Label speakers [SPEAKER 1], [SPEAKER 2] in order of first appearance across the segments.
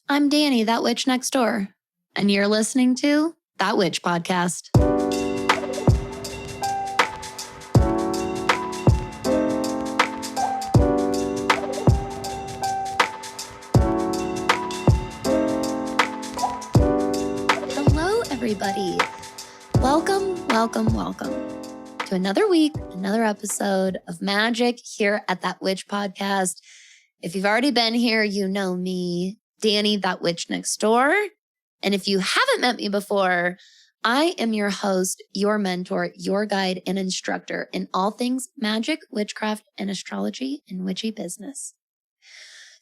[SPEAKER 1] I'm Danny, that witch next door, and you're listening to That Witch Podcast. Hello, everybody. Welcome to another week, another episode of magic here at That Witch Podcast. If you've already been here, you know me, Danny, that witch next door. And if you haven't met me before, I am your host, your mentor, your guide, and instructor in all things magic, witchcraft, and astrology and witchy business.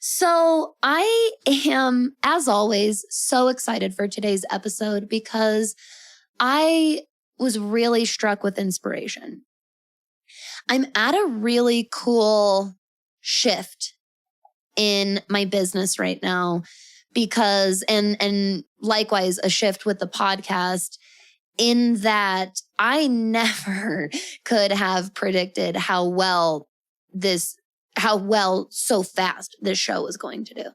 [SPEAKER 1] So I am, as always, so excited for today's episode because I was really struck with inspiration. I'm at a really cool shift in my business right now because, and likewise a shift with the podcast in that I never could have predicted how well so fast this show was going to do.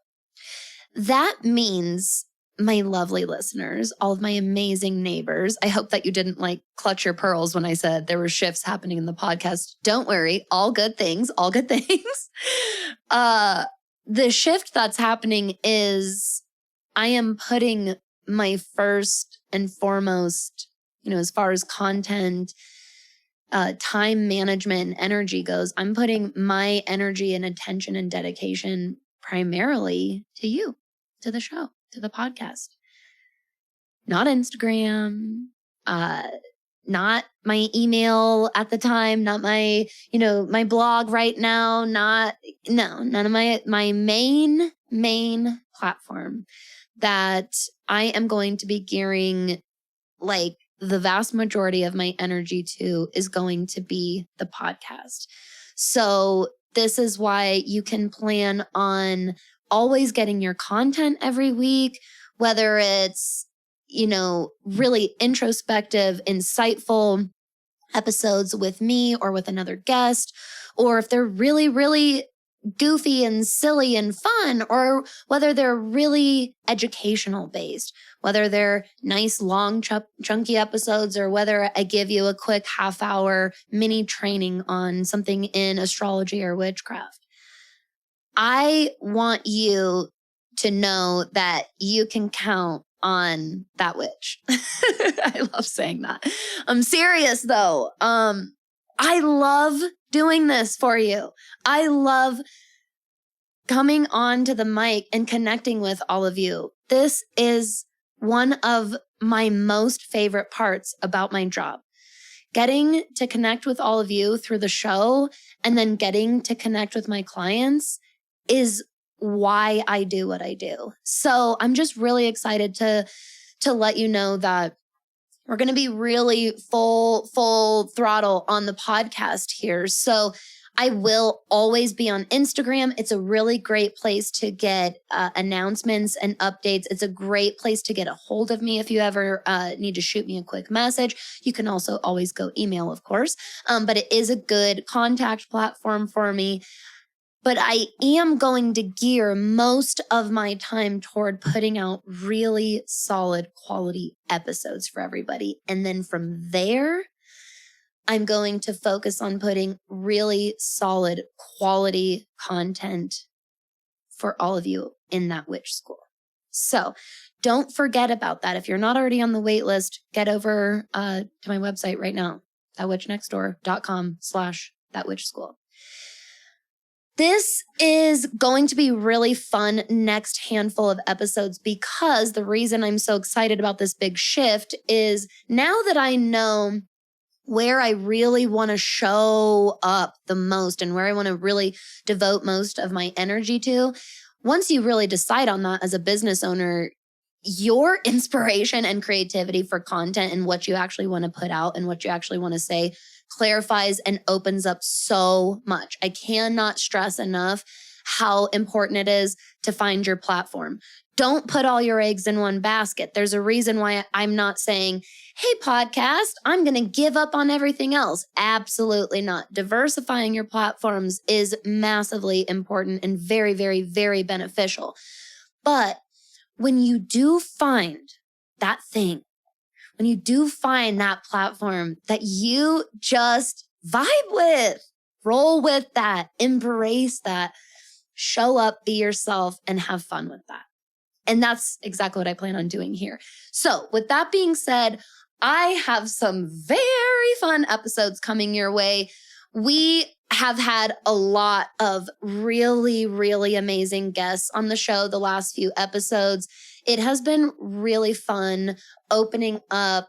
[SPEAKER 1] That means my lovely listeners, all of my amazing neighbors. I hope that you didn't clutch your pearls when I said there were shifts happening in the podcast. Don't worry, all good things. The shift that's happening is I am putting my first and foremost, as far as content, time management and energy goes, I'm putting my energy and attention and dedication primarily to you, to the show, to the podcast. Not Instagram, not my email at the time, not my, my blog right now, none of my main platform that I am going to be gearing the vast majority of my energy to is going to be the podcast. So this is why you can plan on always getting your content every week, whether it's really introspective, insightful episodes with me or with another guest, or if they're really, really goofy and silly and fun, or whether they're really educational based, whether they're nice, long, chunky episodes, or whether I give you a quick half-hour mini training on something in astrology or witchcraft. I want you to know that you can count on that witch. I love saying that. I'm serious though. I love doing this for you. I love coming on to the mic and connecting with all of you. This is one of my most favorite parts about my job. Getting to connect with all of you through the show and then getting to connect with my clients is why I do what I do. So I'm just really excited to let you know that we're going to be really full throttle on the podcast here. So I will always be on Instagram. It's a really great place to get announcements and updates. It's a great place to get a hold of me if you ever need to shoot me a quick message. You can also always go email, of course, but it is a good contact platform for me. But I am going to gear most of my time toward putting out really solid quality episodes for everybody. And then from there, I'm going to focus on putting really solid quality content for all of you in that witch school. So don't forget about that. If you're not already on the wait list, get over to my website right now, thatwitchnextdoor.com/thatwitchschool. This is going to be really fun next handful of episodes because the reason I'm so excited about this big shift is now that I know where I really want to show up the most and where I want to really devote most of my energy to, once you really decide on that as a business owner, your inspiration and creativity for content and what you actually want to put out and what you actually want to say clarifies and opens up so much. I cannot stress enough how important it is to find your platform. Don't put all your eggs in one basket. There's a reason why I'm not saying, hey, podcast, I'm going to give up on everything else. Absolutely not. Diversifying your platforms is massively important and very, very, very beneficial. But when you do find that thing, when you do find that platform that you just vibe with, roll with that, embrace that, show up, be yourself, and have fun with that. And that's exactly what I plan on doing here. So with that being said, I have some very fun episodes coming your way. We have had a lot of really, really amazing guests on the show the last few episodes. It has been really fun opening up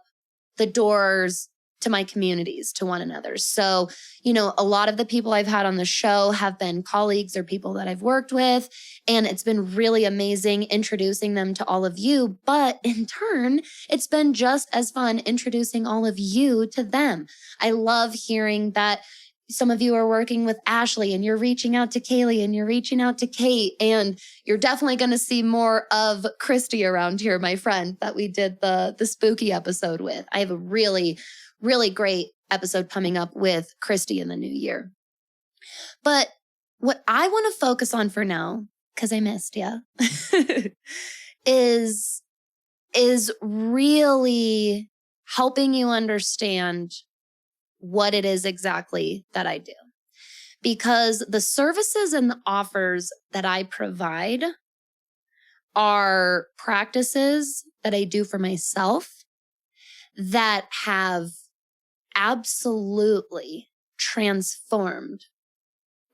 [SPEAKER 1] the doors to my communities, to one another. So, a lot of the people I've had on the show have been colleagues or people that I've worked with, and it's been really amazing introducing them to all of you. But in turn, it's been just as fun introducing all of you to them. I love hearing that some of you are working with Ashley and you're reaching out to Kaylee and you're reaching out to Kate, and you're definitely going to see more of Christy around here, my friend that we did the spooky episode with. I have a really, really great episode coming up with Christy in the new year. But what I want to focus on for now, because I missed you, is really helping you understand what it is exactly that I do. Because the services and the offers that I provide are practices that I do for myself that have absolutely transformed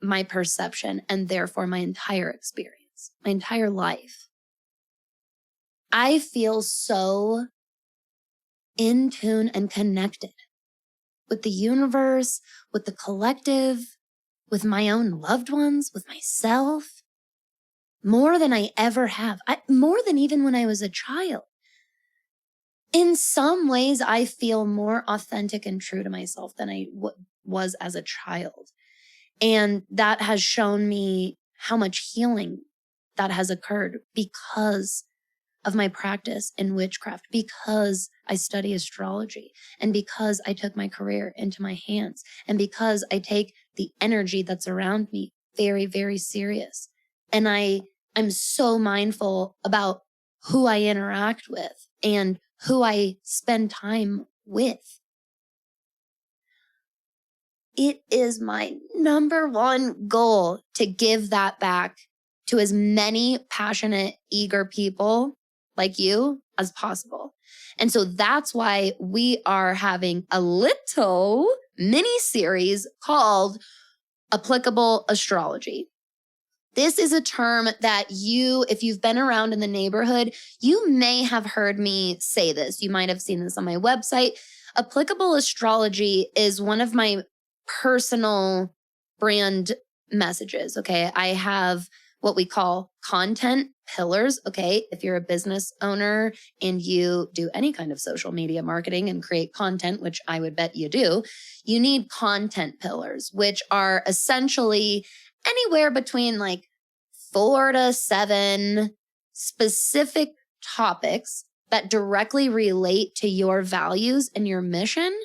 [SPEAKER 1] my perception and therefore my entire experience, my entire life. I feel so in tune and connected with the universe, with the collective, with my own loved ones, with myself, more than I ever have, more than even when I was a child. In some ways, I feel more authentic and true to myself than I was as a child. And that has shown me how much healing that has occurred because of my practice in witchcraft, because I study astrology, and because I took my career into my hands, and because I take the energy that's around me very, very serious. And I'm so mindful about who I interact with and who I spend time with. It is my number one goal to give that back to as many passionate, eager people like you as possible. And so that's why we are having a little mini series called Applicable Astrology. This is a term that if you've been around in the neighborhood, you may have heard me say this. You might have seen this on my website. Applicable Astrology is one of my personal brand messages. Okay. I have what we call content pillars. Okay. If you're a business owner and you do any kind of social media marketing and create content, which I would bet you do, you need content pillars, which are essentially anywhere between like 4 to 7 specific topics that directly relate to your values and your mission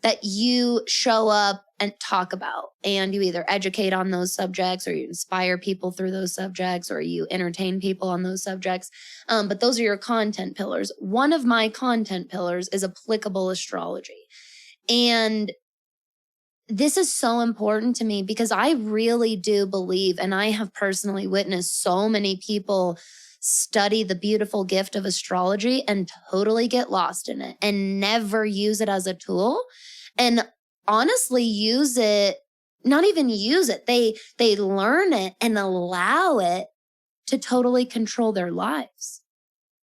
[SPEAKER 1] that you show up and talk about. And you either educate on those subjects, or you inspire people through those subjects, or you entertain people on those subjects. But those are your content pillars. One of my content pillars is applicable astrology. And this is so important to me because I really do believe, and I have personally witnessed so many people study the beautiful gift of astrology and totally get lost in it and never use it as a tool. And honestly, not even use it. They learn it and allow it to totally control their lives.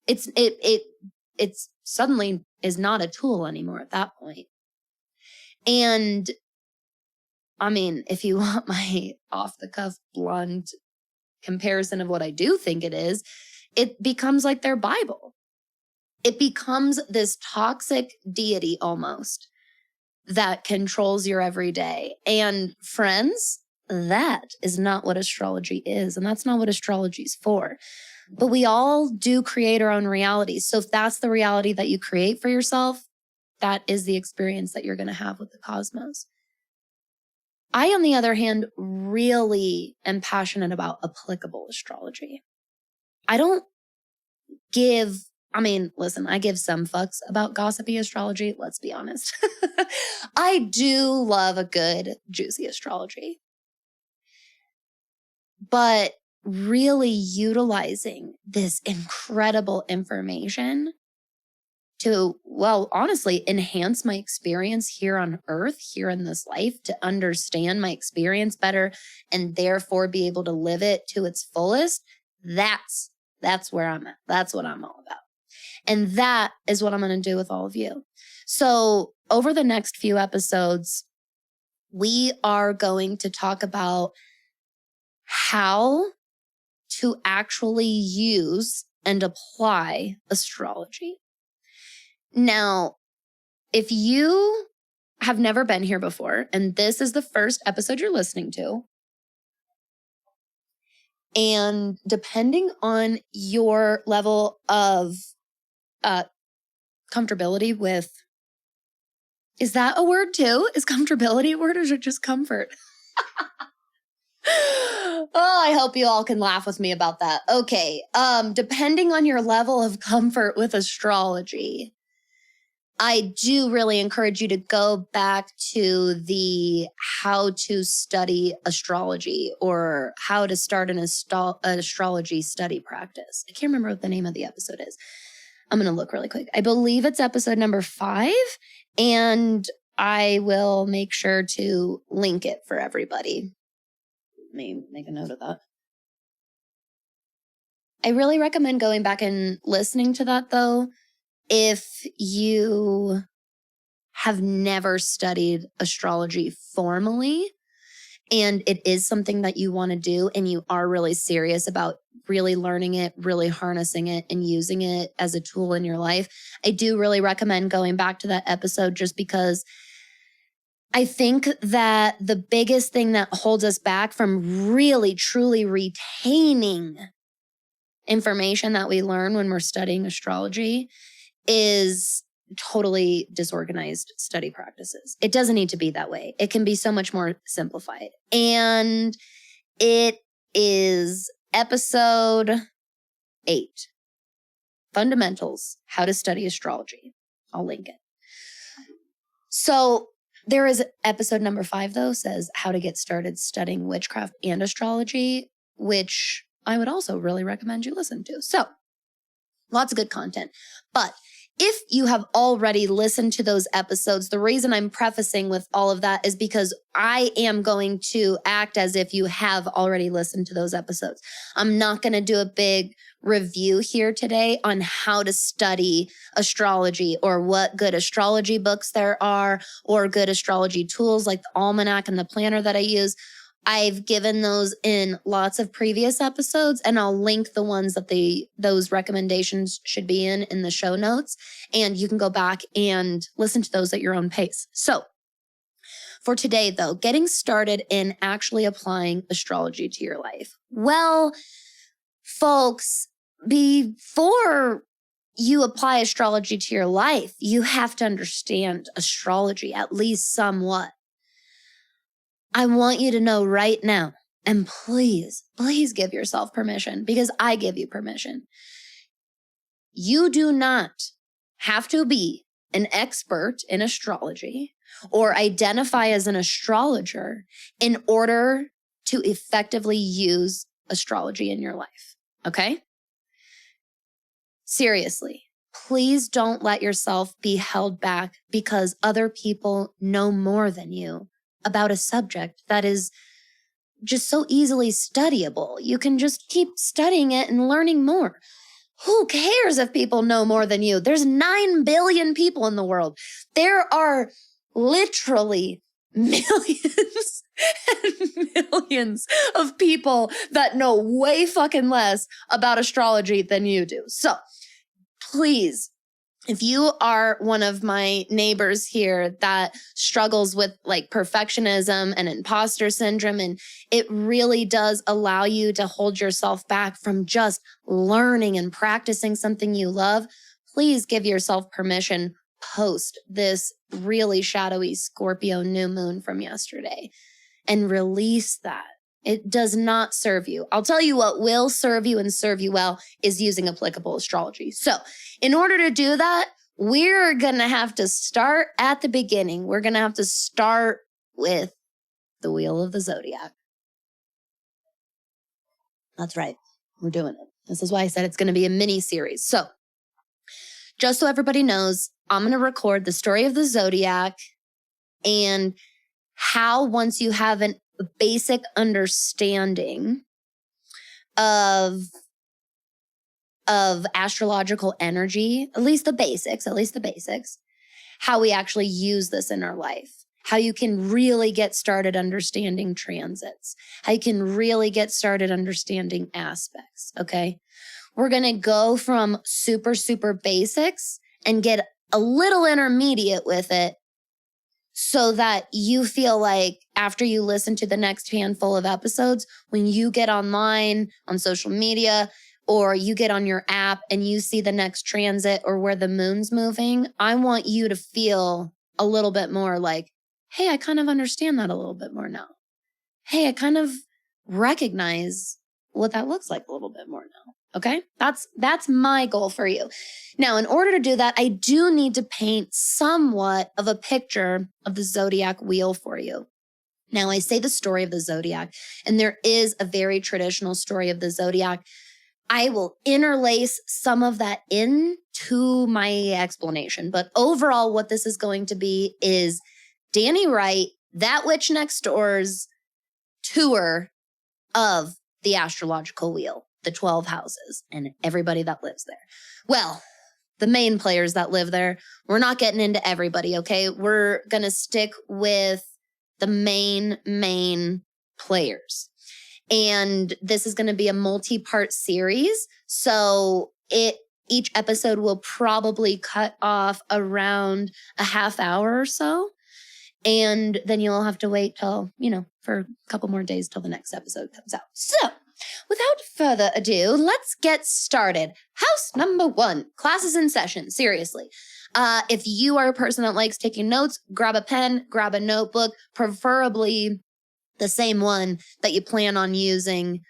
[SPEAKER 1] It's suddenly is not a tool anymore at that point. And I mean, if you want my off the cuff, blunt comparison of what I do think it becomes like their Bible. It becomes this toxic deity almost that controls your everyday. And friends, that is not what astrology is. And that's not what astrology is for. But we all do create our own realities. So if that's the reality that you create for yourself, that is the experience that you're going to have with the cosmos. I, on the other hand, really am passionate about applicable astrology. I don't listen, I give some fucks about gossipy astrology. Let's be honest. I do love a good, juicy astrology. But really utilizing this incredible information to, well, honestly, enhance my experience here on earth, here in this life, to understand my experience better and therefore be able to live it to its fullest. That's where I'm at. That's what I'm all about. And that is what I'm going to do with all of you. So over the next few episodes, we are going to talk about how to actually use and apply astrology. Now, if you have never been here before, and this is the first episode you're listening to, and depending on your level of comfortability with, is that a word too? Is comfortability a word or is it just comfort? Oh, I hope you all can laugh with me about that. Okay. Depending on your level of comfort with astrology, I do really encourage you to go back to the how to study astrology or how to start an astrology study practice. I can't remember what the name of the episode is. I'm going to look really quick. I believe it's episode number 5, and I will make sure to link it for everybody. Let me make a note of that. I really recommend going back and listening to that, though, if you have never studied astrology formally and it is something that you want to do and you are really serious about really learning it, really harnessing it, and using it as a tool in your life. I do really recommend going back to that episode just because I think that the biggest thing that holds us back from really, truly retaining information that we learn when we're studying astrology is totally disorganized study practices. It doesn't need to be that way. It can be so much more simplified. And it is episode 8, Fundamentals, How to Study Astrology. I'll link it. So there is episode number 5, though, says how to get started studying witchcraft and astrology, which I would also really recommend you listen to. So lots of good content. But if you have already listened to those episodes, the reason I'm prefacing with all of that is because I am going to act as if you have already listened to those episodes. I'm not going to do a big review here today on how to study astrology or what good astrology books there are or good astrology tools like the almanac and the planner that I use. I've given those in lots of previous episodes, and I'll link the ones that those recommendations should be in the show notes. And you can go back and listen to those at your own pace. So for today, though, getting started in actually applying astrology to your life. Well, folks, before you apply astrology to your life, you have to understand astrology, at least somewhat. I want you to know right now, and please give yourself permission because I give you permission. You do not have to be an expert in astrology or identify as an astrologer in order to effectively use astrology in your life. Okay? Seriously, please don't let yourself be held back because other people know more than you about a subject that is just so easily studyable. You can just keep studying it and learning more. Who cares if people know more than you? There's 9 billion people in the world. There are literally millions and millions of people that know way fucking less about astrology than you do. So please, if you are one of my neighbors here that struggles with like perfectionism and imposter syndrome, and it really does allow you to hold yourself back from just learning and practicing something you love, please give yourself permission post this really shadowy Scorpio new moon from yesterday and release that. It does not serve you. I'll tell you what will serve you and serve you well is using applicable astrology. So in order to do that, we're going to have to start at the beginning. We're going to have to start with the Wheel of the Zodiac. That's right. We're doing it. This is why I said it's going to be a mini series. So just so everybody knows, I'm going to record the story of the Zodiac and how once you have a basic understanding of astrological energy, at least the basics, how we actually use this in our life, how you can really get started understanding transits, how you can really get started understanding aspects, okay? We're going to go from super, super basics and get a little intermediate with it so that you feel like after you listen to the next handful of episodes, when you get online on social media or you get on your app and you see the next transit or where the moon's moving, I want you to feel a little bit more like, hey, I kind of understand that a little bit more now. Hey, I kind of recognize what that looks like a little bit more now. Okay? That's my goal for you. Now, in order to do that, I do need to paint somewhat of a picture of the Zodiac Wheel for you. Now, I say the story of the Zodiac, and there is a very traditional story of the Zodiac. I will interlace some of that into my explanation, but overall, what this is going to be is Danny Wright, That Witch Next Door's tour of the astrological wheel, the 12 houses, and everybody that lives there. Well, the main players that live there, we're not getting into everybody, okay? We're going to stick with the main players. And this is going to be a multi-part series. So each episode will probably cut off around a half hour or so. And then you'll have to wait till, for a couple more days till the next episode comes out. So without further ado, let's get started. House number 1, classes in session. Seriously. If you are a person that likes taking notes, grab a pen, grab a notebook, preferably the same one that you plan on using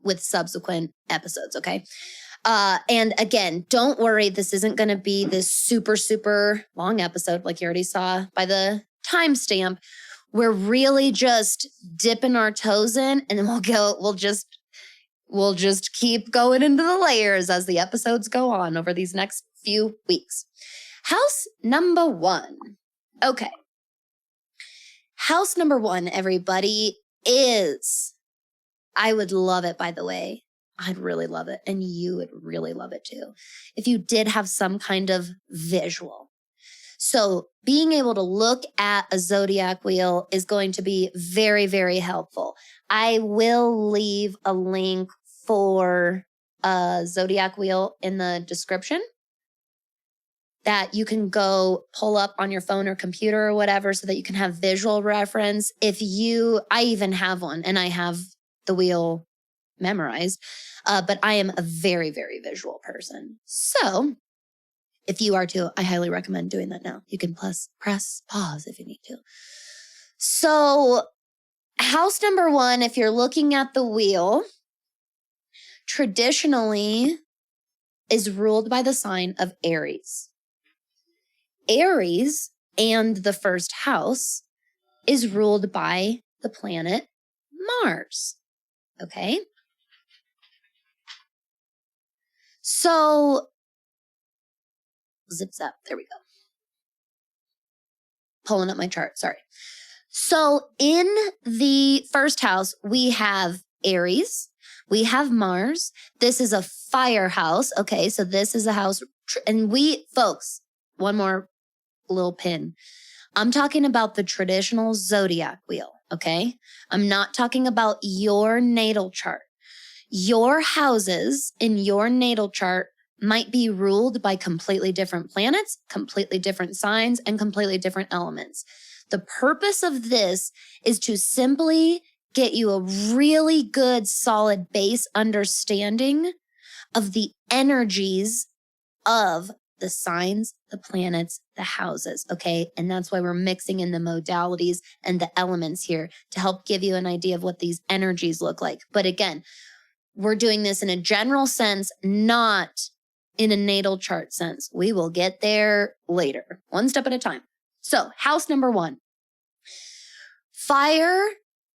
[SPEAKER 1] with subsequent episodes, okay? And again, don't worry, this isn't going to be this super, super long episode like you already saw by the timestamp. We're really just dipping our toes in, and then we'll just keep going into the layers as the episodes go on over these next few weeks. House number 1. Okay. House number 1, everybody, is, I would love it, by the way. I'd really love it. And you would really love it too. If you did have some kind of visual. So being able to look at a zodiac wheel is going to be very, very helpful. I will leave a link for a zodiac wheel in the description that you can go pull up on your phone or computer or whatever so that you can have visual reference. I even have one and I have the wheel memorized, but I am a very, very visual person. So if you are too, I highly recommend doing that now. You can press pause if you need to. So house number 1, if you're looking at the wheel, traditionally is ruled by the sign of Aries. Aries and the first house is ruled by the planet Mars. Okay? So, zips up. There we go. Pulling up my chart. Sorry. So, in the first house, we have Aries. We have Mars. This is a fire house. Okay, so this is a house. And folks, one more little pin. I'm talking about the traditional zodiac wheel, okay? I'm not talking about your natal chart. Your houses in your natal chart might be ruled by completely different planets, completely different signs, and completely different elements. The purpose of this is to simply get you a really good, solid base understanding of the energies of the signs, the planets, the houses, okay? And that's why we're mixing in the modalities and the elements here to help give you an idea of what these energies look like. But again, we're doing this in a general sense, not in a natal chart sense. We will get there later, one step at a time. So, house number 1, fire,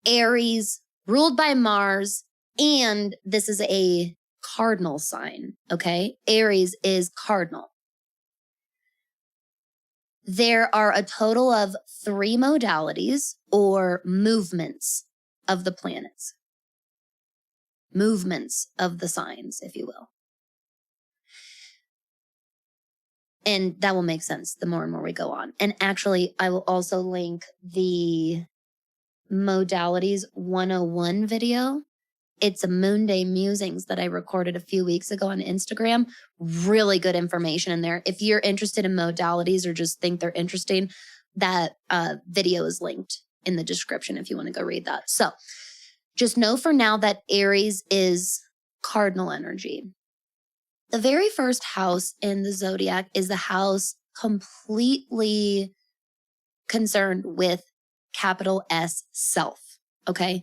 [SPEAKER 1] Aries, ruled by Mars, and this is a cardinal sign, okay? Aries is cardinal. There are a total of 3 modalities or movements of the planets. Movements of the signs, if you will. And that will make sense the more and more we go on. And actually, I will also link the Modalities 101 video. It's a Moon Day Musings that I recorded a few weeks ago on Instagram. Really good information in there. If you're interested in modalities or just think they're interesting, that video is linked in the description if you want to go read that. So just know for now that Aries is cardinal energy. The very first house in the zodiac is the house completely concerned with capital S, self, okay?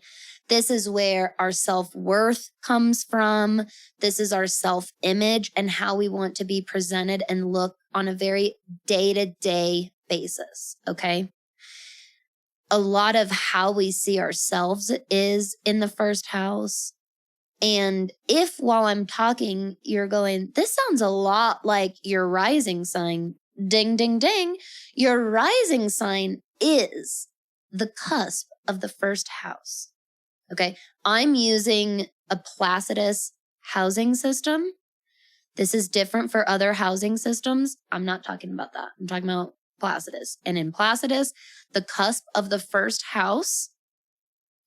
[SPEAKER 1] This is where our self-worth comes from. This is our self-image and how we want to be presented and look on a very day-to-day basis, okay? A lot of how we see ourselves is in the first house. And if while I'm talking, you're going, this sounds a lot like your rising sign, ding, ding, ding. Your rising sign is the cusp of the first house. Okay. I'm using a Placidus housing system. This is different for other housing systems. I'm not talking about that. I'm talking about Placidus. And in Placidus, the cusp of the first house,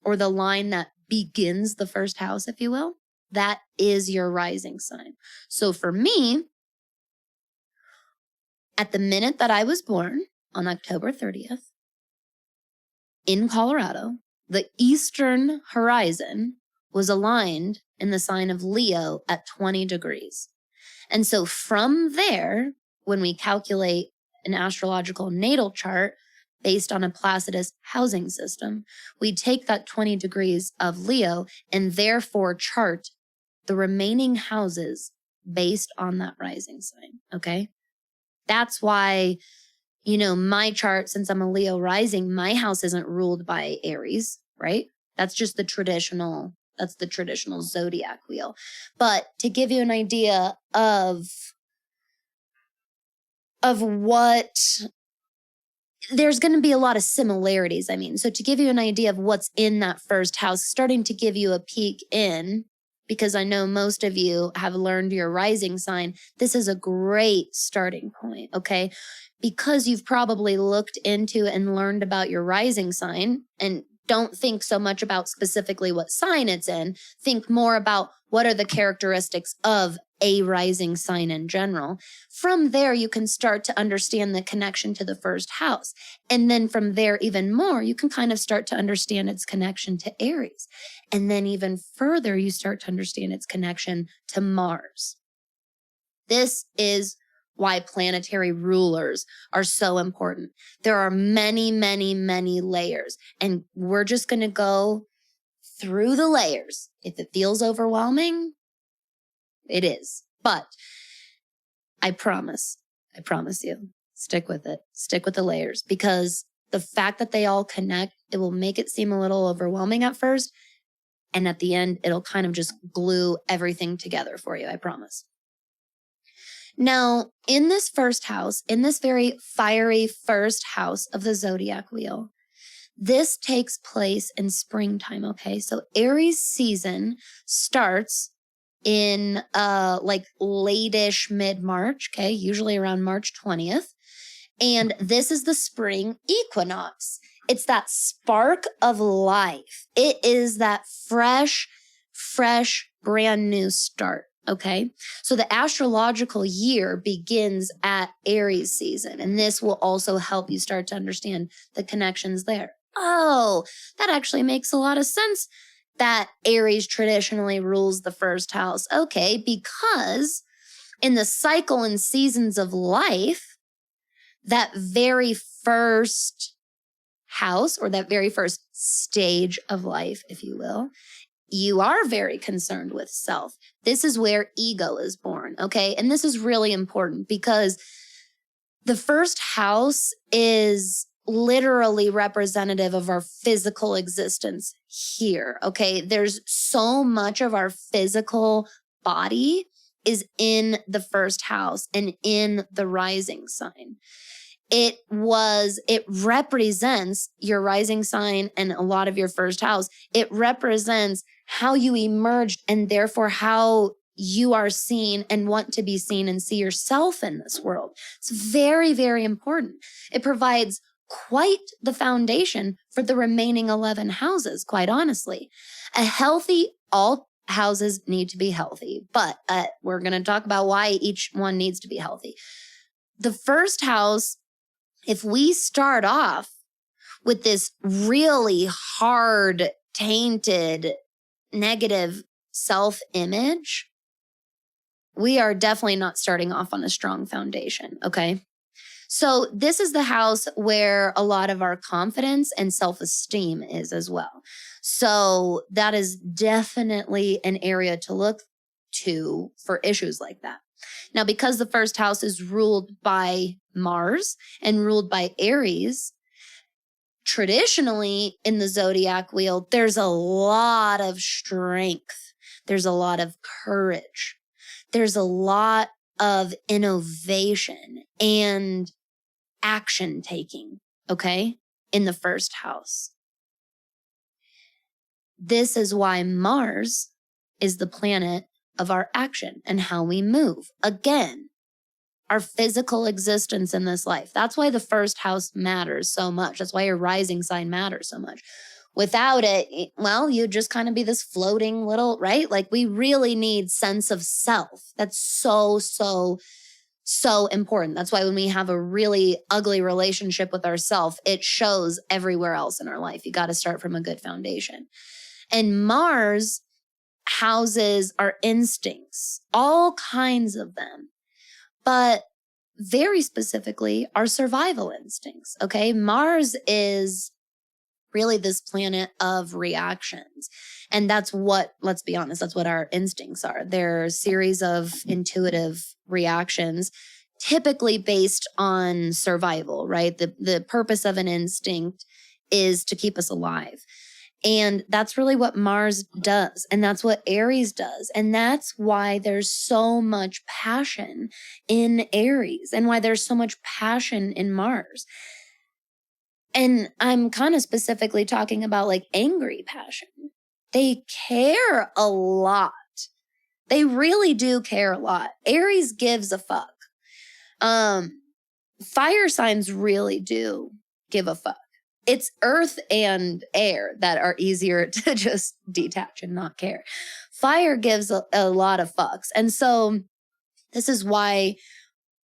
[SPEAKER 1] or the line that begins the first house, if you will, that is your rising sign. So for me, at the minute that I was born on October 30th in Colorado, the eastern horizon was aligned in the sign of Leo at 20 degrees. And so from there, when we calculate an astrological natal chart, based on a Placidus housing system, we take that 20 degrees of Leo and therefore chart the remaining houses based on that rising sign, okay? That's why, my chart, since I'm a Leo rising, my house isn't ruled by Aries, right? That's just the traditional zodiac wheel. But to give you an idea of what there's going to be a lot of similarities. So to give you an idea of what's in that first house, starting to give you a peek in, because I know most of you have learned your rising sign, this is a great starting point, okay? Because you've probably looked into and learned about your rising sign and don't think so much about specifically what sign it's in, think more about what are the characteristics of a rising sign in general. From there, you can start to understand the connection to the first house. And then from there, even more, you can kind of start to understand its connection to Aries. And then even further, you start to understand its connection to Mars. This is why planetary rulers are so important. There are many, many, many layers, and we're just going to go through the layers. If it feels overwhelming, it is. But I promise you, stick with it. Stick with the layers, because the fact that they all connect, it will make it seem a little overwhelming at first. And at the end, it'll kind of just glue everything together for you. I promise. Now, in this first house, in this very fiery first house of the zodiac wheel, this takes place in springtime, okay? So Aries season starts in like late-ish mid-March, okay? Usually around March 20th. And this is the spring equinox. It's that spark of life. It is that fresh, brand new start. Okay. So the astrological year begins at Aries season, and this will also help you start to understand the connections there. Oh, that actually makes a lot of sense that Aries traditionally rules the first house. Okay. Because in the cycle and seasons of life, that very first house or that very first stage of life, if you will, you are very concerned with self. This is where ego is born, okay? And this is really important because the first house is literally representative of our physical existence here, okay? There's so much of our physical body is in the first house and in the rising sign. It represents your rising sign and a lot of your first house. It represents how you emerged and therefore how you are seen and want to be seen and see yourself in this world. It's very, very important. It provides quite the foundation for the remaining 11 houses, quite honestly. All houses need to be healthy, but we're going to talk about why each one needs to be healthy. The first house, if we start off with this really hard, tainted, negative self-image, we are definitely not starting off on a strong foundation, okay? So this is the house where a lot of our confidence and self-esteem is as well. So that is definitely an area to look to for issues like that. Now, because the first house is ruled by Mars and ruled by Aries, traditionally in the Zodiac Wheel, there's a lot of strength. There's a lot of courage. There's a lot of innovation and action taking, okay, in the first house. This is why Mars is the planet of our action and how we move. Again, our physical existence in this life. That's why the first house matters so much. That's why your rising sign matters so much. Without it, well, you'd just kind of be this floating little, right? Like we really need sense of self. That's so important. That's why when we have a really ugly relationship with ourself, it shows everywhere else in our life. You got to start from a good foundation. And Mars houses our instincts, all kinds of them, but very specifically our survival instincts, okay? Mars is really this planet of reactions. And that's what, let's be honest, that's what our instincts are. They're a series of intuitive reactions, typically based on survival, right? The purpose of an instinct is to keep us alive. And that's really what Mars does. And that's what Aries does. And that's why there's so much passion in Aries and why there's so much passion in Mars. And I'm kind of specifically talking about like angry passion. They care a lot. They really do care a lot. Aries gives a fuck. Fire signs really do give a fuck. It's earth and air that are easier to just detach and not care. Fire gives a lot of fucks. And so this is why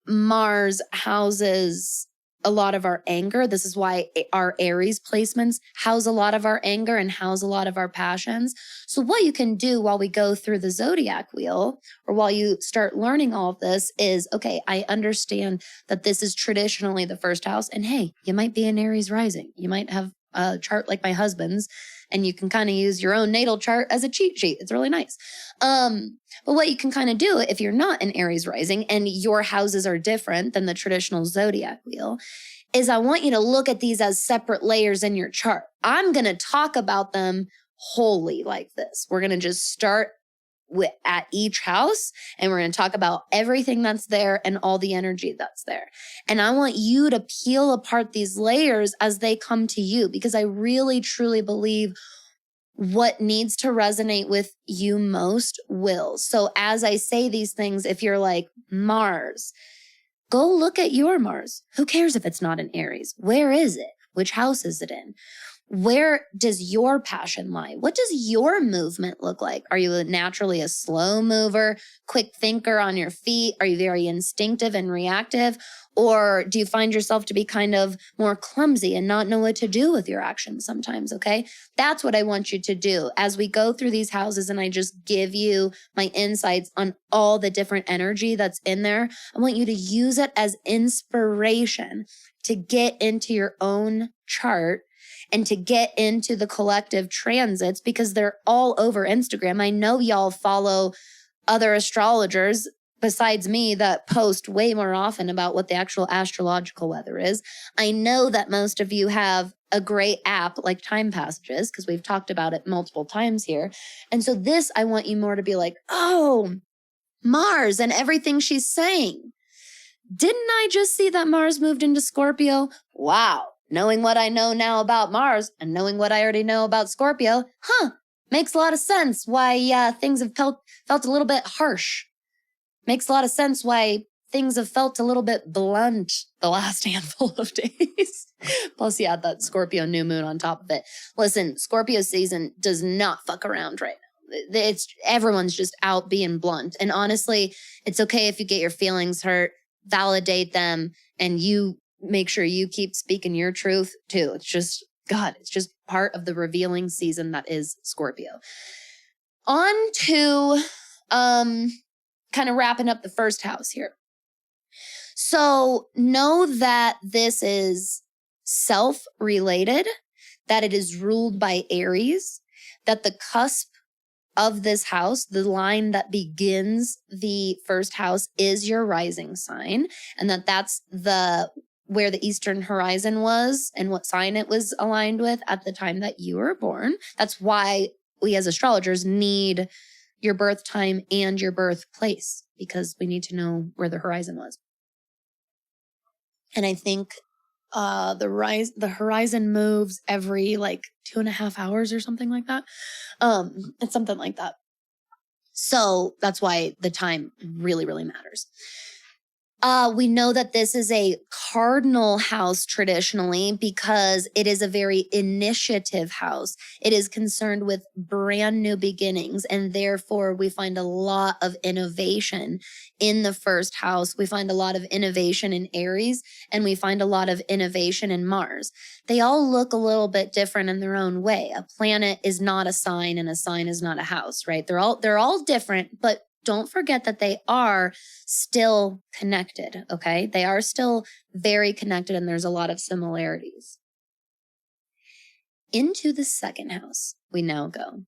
[SPEAKER 1] Mars houses a lot of our anger. This is why our Aries placements house a lot of our anger and house a lot of our passions. So what you can do while we go through the Zodiac Wheel or while you start learning all of this is, okay, I understand that this is traditionally the first house. And hey, you might be an Aries rising. You might have a chart like my husband's and you can kind of use your own natal chart as a cheat sheet. It's really nice. But what you can kind of do if you're not an Aries rising and your houses are different than the traditional Zodiac Wheel is I want you to look at these as separate layers in your chart. I'm going to talk about them wholly like this. We're going to just start at each house and we're going to talk about everything that's there and all the energy that's there. And I want you to peel apart these layers as they come to you because I really truly believe what needs to resonate with you most will. So as I say these things, if you're like Mars, go look at your Mars. Who cares if it's not in Aries? Where is it? Which house is it in? Where does your passion lie? What does your movement look like? Are you naturally a slow mover, quick thinker on your feet? Are you very instinctive and reactive? Or do you find yourself to be kind of more clumsy and not know what to do with your actions sometimes? Okay. That's what I want you to do as we go through these houses and I just give you my insights on all the different energy that's in there. I want you to use it as inspiration to get into your own chart and to get into the collective transits because they're all over Instagram. I know y'all follow other astrologers besides me that post way more often about what the actual astrological weather is. I know that most of you have a great app like Time Passages because we've talked about it multiple times here. And so this, I want you more to be like, oh, Mars and everything she's saying. Didn't I just see that Mars moved into Scorpio? Wow. Knowing what I know now about Mars and knowing what I already know about Scorpio, makes a lot of sense why things have felt a little bit harsh. Makes a lot of sense why things have felt a little bit blunt the last handful of days. Plus, you add that Scorpio new moon on top of it. Listen, Scorpio season does not fuck around right now. Everyone's just out being blunt. And honestly, it's okay if you get your feelings hurt, validate them, and you make sure you keep speaking your truth too. It's just part of the revealing season that is Scorpio. On to kind of wrapping up the first house here. So know that this is self-related, that it is ruled by Aries, that the cusp of this house, the line that begins the first house is your rising sign, and that's where the Eastern horizon was and what sign it was aligned with at the time that you were born. That's why we as astrologers need your birth time and your birthplace, because we need to know where the horizon was. And I think the horizon moves every like 2.5 hours or something like that. It's something like that. So that's why the time really, really matters. We know that this is a cardinal house traditionally because it is a very initiative house. It is concerned with brand new beginnings, and therefore we find a lot of innovation in the first house. We find a lot of innovation in Aries, and we find a lot of innovation in Mars. They all look a little bit different in their own way. A planet is not a sign, and a sign is not a house, right? They're all different, but don't forget that they are still connected, okay? They are still very connected, and there's a lot of similarities. Into the second house, we now go.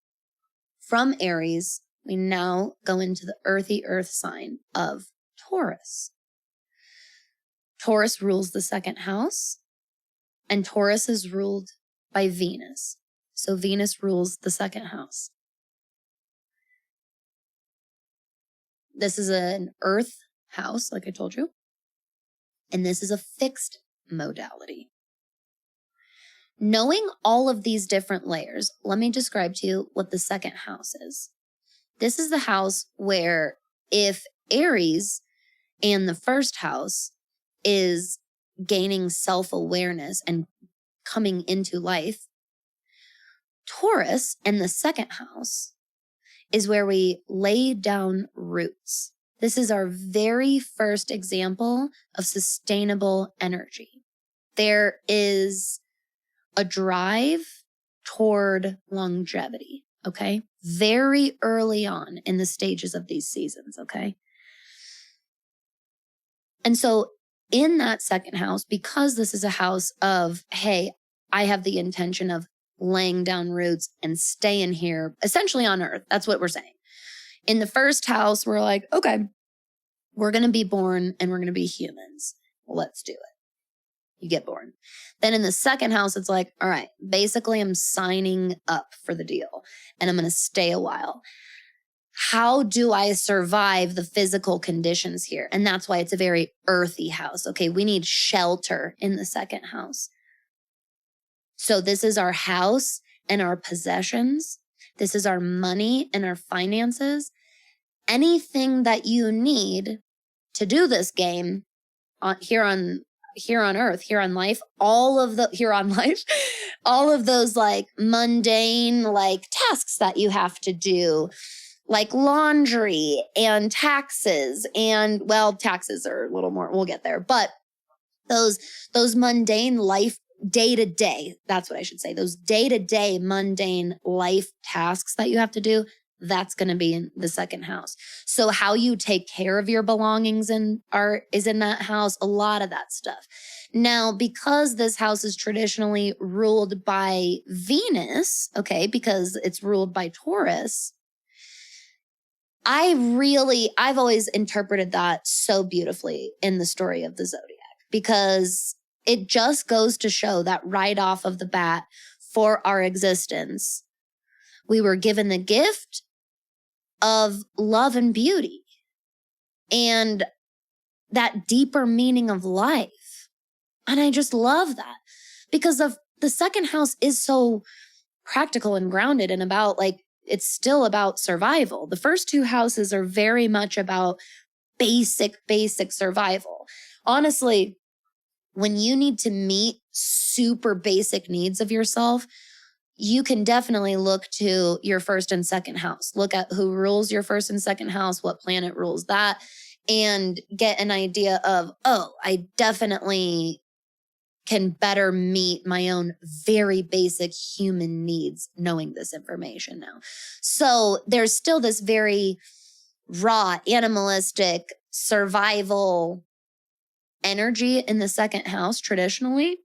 [SPEAKER 1] From Aries, we now go into the earthy earth sign of Taurus. Taurus rules the second house, and Taurus is ruled by Venus. So Venus rules the second house. This is an earth house, like I told you. And this is a fixed modality. Knowing all of these different layers, let me describe to you what the second house is. This is the house where if Aries and the first house is gaining self-awareness and coming into life, Taurus and the second house is where we lay down roots. This is our very first example of sustainable energy. There is a drive toward longevity, okay? Very early on in the stages of these seasons, okay? And so in that second house, because this is a house of, hey, I have the intention of laying down roots and staying here, essentially on Earth. That's what we're saying. In the first house, we're like, okay, we're going to be born and we're going to be humans. Let's do it. You get born. Then in the second house, it's like, all right, basically I'm signing up for the deal and I'm going to stay a while. How do I survive the physical conditions here? And that's why it's a very earthy house. Okay, we need shelter in the second house. So this is our house and our possessions. This is our money and our finances. Anything that you need to do this game here on Earth, here on life, all of those like mundane like tasks that you have to do, like laundry and taxes. And well, taxes are a little more, we'll get there, but those mundane life day to day, that's what I should say, those day to day mundane life tasks that you have to do, that's going to be in the second house. So how you take care of your belongings is in that house, a lot of that stuff. Now, because this house is traditionally ruled by Venus, okay, because it's ruled by Taurus, I've always interpreted that so beautifully in the story of the Zodiac, because it just goes to show that right off of the bat for our existence, we were given the gift of love and beauty and that deeper meaning of life. And I just love that, because of the second house is so practical and grounded and about like, it's still about survival. The first two houses are very much about basic survival. Honestly, when you need to meet super basic needs of yourself, you can definitely look to your first and second house. Look at who rules your first and second house, what planet rules that, and get an idea of, oh, I definitely can better meet my own very basic human needs knowing this information now. So there's still this very raw, animalistic survival energy in the second house traditionally.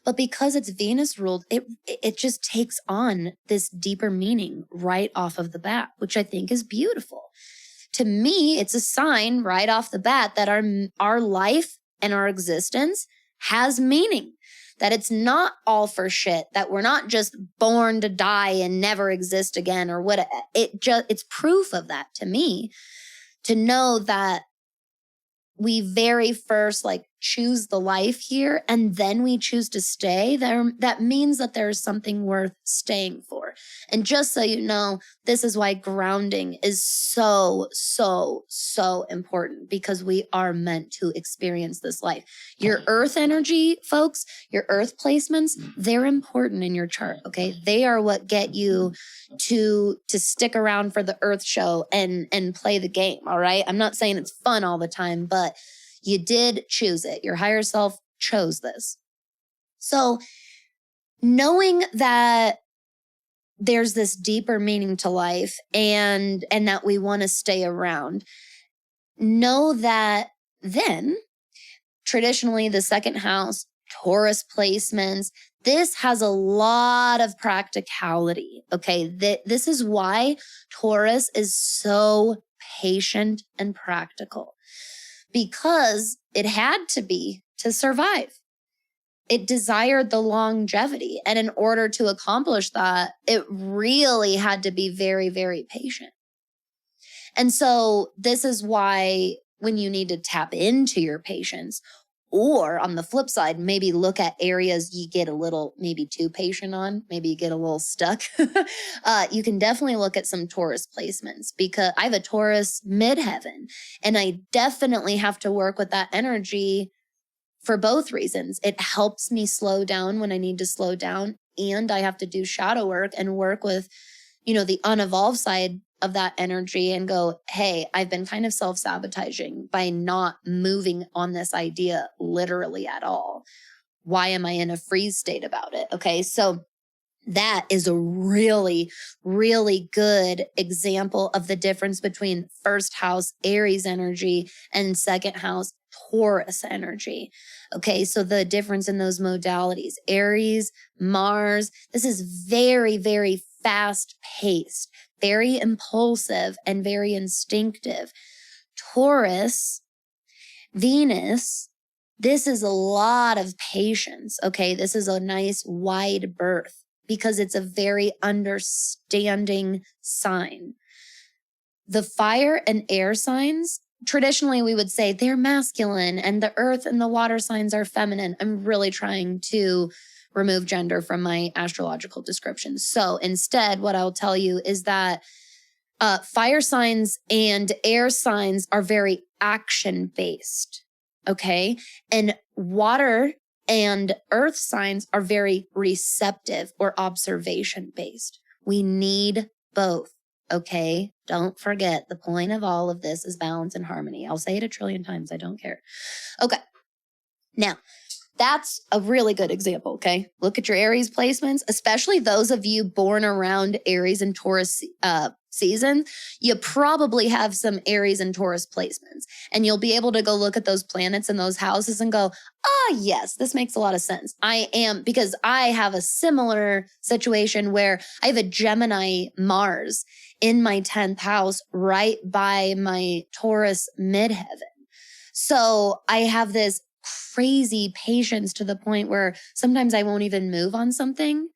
[SPEAKER 1] But because it's Venus ruled, it just takes on this deeper meaning right off of the bat, which I think is beautiful. To me, it's a sign right off the bat that our life and our existence has meaning, that it's not all for shit, that we're not just born to die and never exist again or what. It's proof of that to me, to know that we very first like choose the life here and then we choose to stay there. That means that there's something worth staying for. And just so you know, this is why grounding is so important, because we are meant to experience this life. Your earth energy, folks, your earth placements, they're important in your chart. Okay. They are what get you to stick around for the earth show and play the game. All right. I'm not saying it's fun all the time, but you did choose it. Your higher self chose this. So knowing that there's this deeper meaning to life and that we want to stay around, know that then traditionally the second house, Taurus placements, this has a lot of practicality. Okay. This is why Taurus is so patient and practical, because it had to be to survive. It desired the longevity. And in order to accomplish that, it really had to be very, very patient. And so this is why when you need to tap into your patience, or on the flip side, maybe look at areas you get a little maybe too patient on, maybe you get a little stuck. You can definitely look at some Taurus placements, because I have a Taurus midheaven and I definitely have to work with that energy for both reasons. It helps me slow down when I need to slow down, and I have to do shadow work and work with, the unevolved side of that energy and go, hey, I've been kind of self-sabotaging by not moving on this idea literally at all. Why am I in a freeze state about it? Okay. So that is a really, really good example of the difference between first house Aries energy and second house Taurus energy. Okay. So the difference in those modalities, Aries, Mars, this is very, very fast paced, very impulsive and very instinctive. Taurus, Venus, this is a lot of patience. Okay. This is a nice wide berth because it's a very understanding sign. The fire and air signs, traditionally we would say they're masculine and the earth and the water signs are feminine. I'm really trying to remove gender from my astrological description. So instead, what I'll tell you is that fire signs and air signs are very action-based, okay? And water And earth signs are very receptive or observation based. We need both. Okay. Don't forget the point of all of this is balance and harmony. I'll say it a trillion times. I don't care. Okay. Now, that's a really good example, okay? Look at your Aries placements, especially those of you born around Aries and Taurus season. You probably have some Aries and Taurus placements, and you'll be able to go look at those planets and those houses and go, yes, this makes a lot of sense. Because I have a similar situation where I have a Gemini Mars in my 10th house right by my Taurus midheaven. So I have this crazy patience to the point where sometimes I won't even move on something.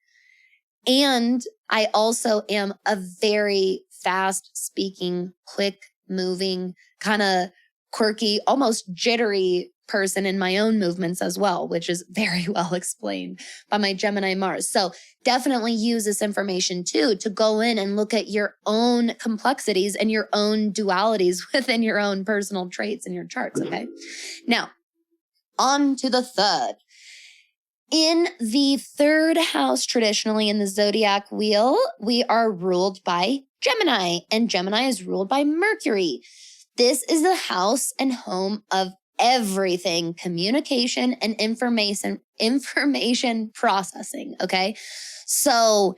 [SPEAKER 1] And I also am a very fast speaking, quick moving, kind of quirky, almost jittery person in my own movements as well, which is very well explained by my Gemini Mars. So definitely use this information too, to go in and look at your own complexities and your own dualities within your own personal traits in your charts. Okay. Now, on to the third. In the third house, traditionally in the Zodiac Wheel, we are ruled by Gemini, and Gemini is ruled by Mercury. This is the house and home of everything communication and information processing. Okay. So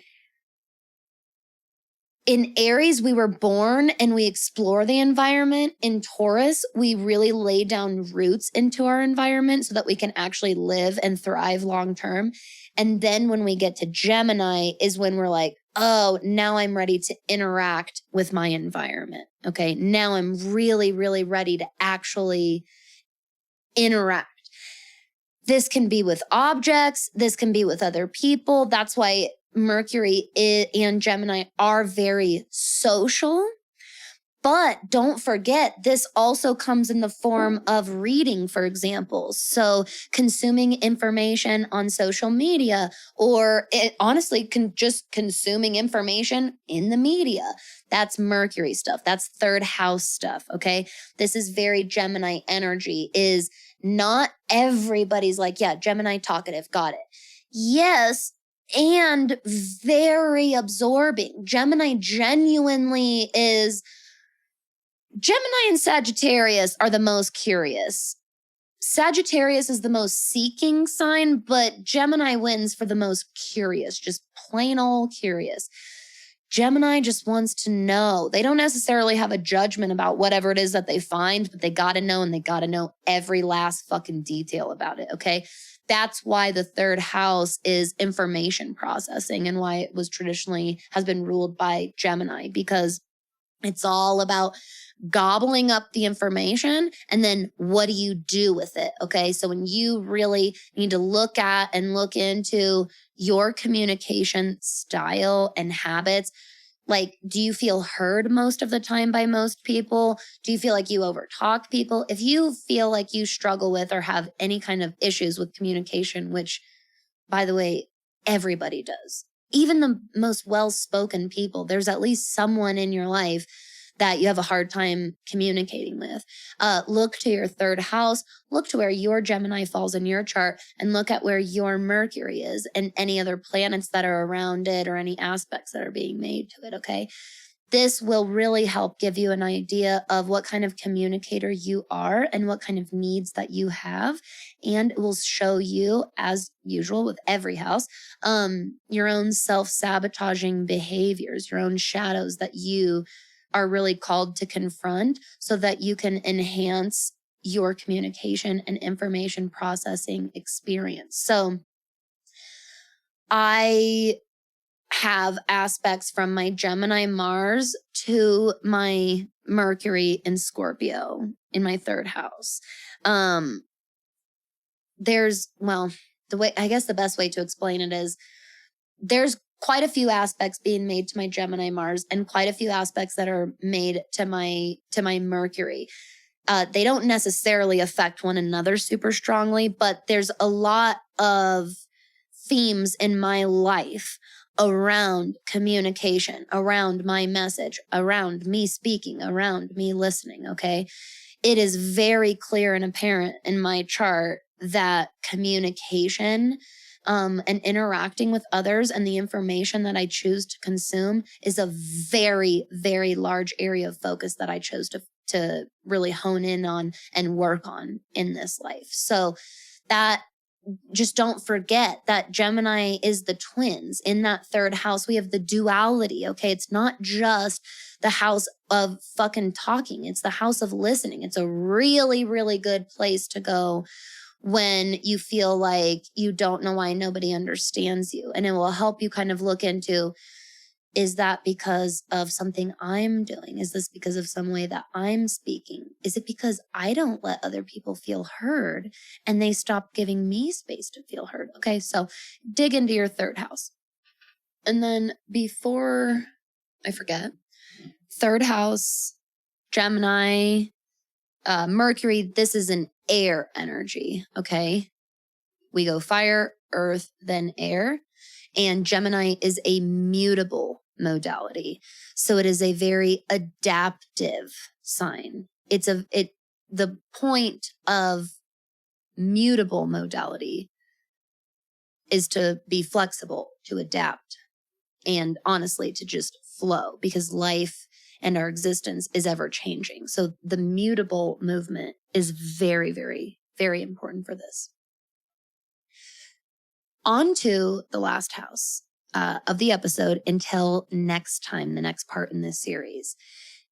[SPEAKER 1] in Aries, we were born and we explore the environment. In Taurus, we really lay down roots into our environment so that we can actually live and thrive long term. And then when we get to Gemini is when we're like, oh, now I'm ready to interact with my environment. Okay. Now I'm really, really ready to actually interact. This can be with objects. This can be with other people. That's why Mercury and Gemini are very social. But don't forget, this also comes in the form of reading, for example. So consuming information on social media, or honestly, just consuming information in the media. That's Mercury stuff. That's third house stuff. Okay. This is very Gemini energy. Is not everybody's like, yeah, Gemini talkative. Got it. Yes. And very absorbing. Gemini genuinely is. Gemini and Sagittarius are the most curious. Sagittarius is the most seeking sign, but Gemini wins for the most curious, just plain old curious. Gemini just wants to know. They don't necessarily have a judgment about whatever it is that they find, but they got to know, and they got to know every last fucking detail about it, okay? That's why the third house is information processing and why it was traditionally has been ruled by Gemini, because it's all about gobbling up the information and then what do you do with it? Okay. So when you really need to look at and look into your communication style and habits, like, do you feel heard most of the time by most people? Do you feel like you overtalk people? If you feel like you struggle with or have any kind of issues with communication, which, by the way, everybody does, even the most well-spoken people, there's at least someone in your life that you have a hard time communicating with. Look to your third house, look to where your Gemini falls in your chart, and look at where your Mercury is and any other planets that are around it or any aspects that are being made to it, okay? This will really help give you an idea of what kind of communicator you are and what kind of needs that you have. And it will show you, as usual with every house, your own self-sabotaging behaviors, your own shadows that you are really called to confront so that you can enhance your communication and information processing experience. So I have aspects from my Gemini Mars to my Mercury in Scorpio in my third house. The best way to explain it is there's quite a few aspects being made to my Gemini Mars and quite a few aspects that are made to my Mercury. They don't necessarily affect one another super strongly, but there's a lot of themes in my life around communication, around my message, around me speaking, around me listening, okay? It is very clear and apparent in my chart that communication and interacting with others and the information that I choose to consume is a very, very large area of focus that I chose to really hone in on and work on in this life. So that, just don't forget that Gemini is the twins. In that third house, we have the duality. Okay. It's not just the house of fucking talking. It's the house of listening. It's a really, really good place to go when you feel like you don't know why nobody understands you. And it will help you kind of look into, is that because of something I'm doing? Is this because of some way that I'm speaking? Is it because I don't let other people feel heard and they stop giving me space to feel heard? Okay, so dig into your third house. And then before I forget, third house, Gemini, Mercury, this is an air energy, okay? We go fire, earth, then air. And Gemini is a mutable modality. So it is a very adaptive sign. The point of mutable modality is to be flexible, to adapt, and honestly, to just flow, because life and our existence is ever changing. So the mutable movement is very, very, very important for this. On to the last house of the episode until next time, the next part in this series,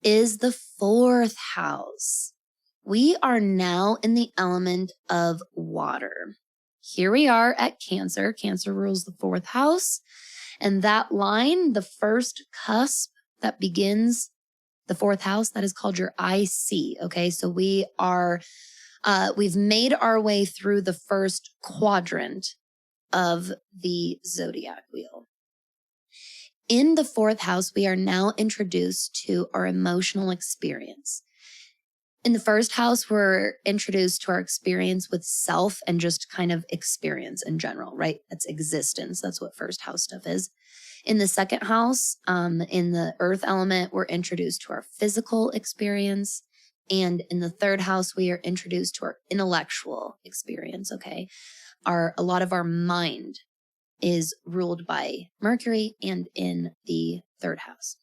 [SPEAKER 1] is the fourth house. We are now in the element of water. Here we are at Cancer. Cancer rules the fourth house. And that line, the first cusp that begins the fourth house, that is called your IC. Okay, so we've made our way through the first quadrant of the Zodiac Wheel. In the fourth house, we are now introduced to our emotional experience. In the first house, we're introduced to our experience with self and just kind of experience in general, right? That's existence. That's what first house stuff is. In the second house, in the earth element, we're introduced to our physical experience. And in the third house, we are introduced to our intellectual experience, okay? A lot of our mind is ruled by Mercury and in the third house.